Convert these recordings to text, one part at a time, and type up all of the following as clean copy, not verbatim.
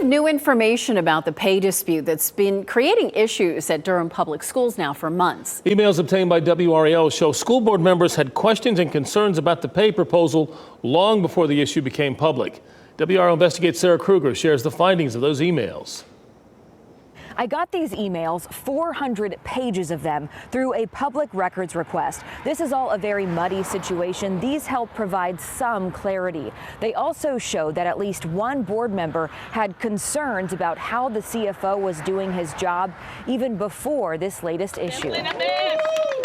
new information about the pay dispute that's been creating issues at Durham Public Schools now for months. Emails obtained by WRAL show school board members had questions and concerns about the pay proposal long before the issue became public. WRAL Investigates Sarah Kruger shares the findings of those emails. I got these emails, 400 pages of them, through a public records request. This is all a very muddy situation. These help provide some clarity. They also show that at least one board member had concerns about how the CFO was doing his job even before this latest issue.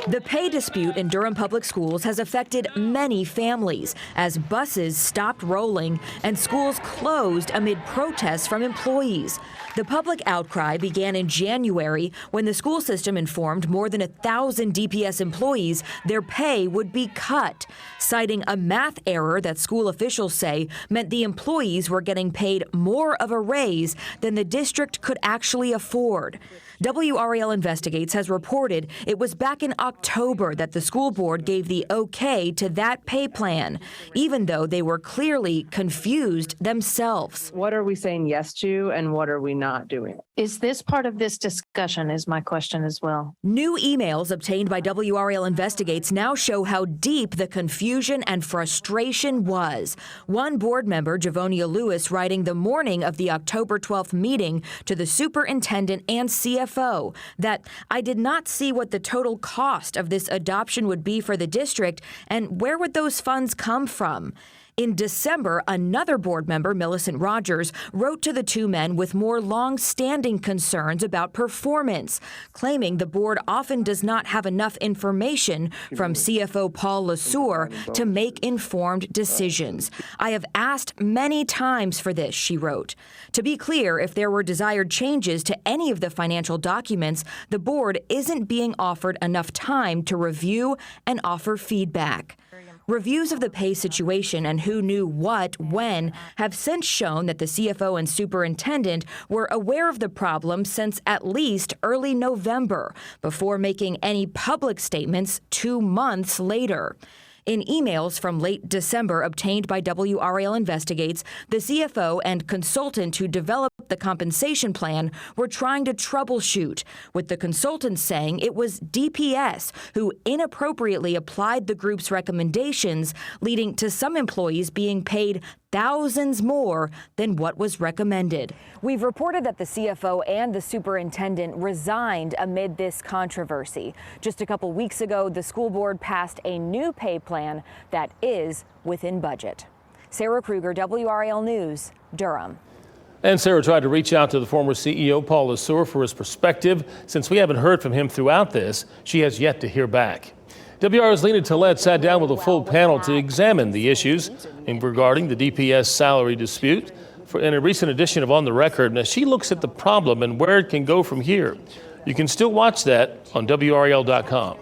The pay dispute in Durham Public Schools has affected many families as buses stopped rolling and schools closed amid protests from employees. The public outcry began in January when the school system informed more than 1,000 DPS employees their pay would be cut, citing a math error that school officials say meant the employees were getting paid more of a raise than the district could actually afford. WRAL Investigates has reported it was back in October that the school board gave the okay to that pay plan, even though they were clearly confused themselves. What are we saying yes to and what are we not doing? Is this part of this discussion is my question as well. New emails obtained by WRAL Investigates now show how deep the confusion and frustration was. One board member, Javonia Lewis, writing the morning of the October 12th meeting to the superintendent and CFO that I did not see what the total cost of this adoption would be for the district and where would those funds come from. In December, another board member, Millicent Rogers, wrote to the two men with more long-standing concerns about performance, claiming the board often does not have enough information from CFO Paul LeSueur to make informed decisions. I have asked many times for this, she wrote. To be clear, if there were desired changes to any of the financial documents, the board isn't being offered enough time to review and offer feedback. Reviews of the pay situation and who knew what when have since shown that the CFO and superintendent were aware of the problem since at least early November, before making any public statements 2 months later. In emails from late December obtained by WRAL Investigates, the CFO and consultant who developed the compensation plan were trying to troubleshoot, with the consultant saying it was DPS who inappropriately applied the group's recommendations, leading to some employees being paid thousands more than what was recommended. We've reported that the CFO and the superintendent resigned amid this controversy. Just a couple weeks ago, the school board passed a new pay plan that is within budget. Sarah Kruger, WRAL News, Durham. And Sarah tried to reach out to the former CEO, Paul LeSueur, for his perspective. Since we haven't heard from him throughout this, she has yet to hear back. WRAL's Lena Tillett sat down with a full panel to examine the issues regarding the DPS salary dispute in a recent edition of On the Record. Now, she looks at the problem and where it can go from here. You can still watch that on WRAL.com.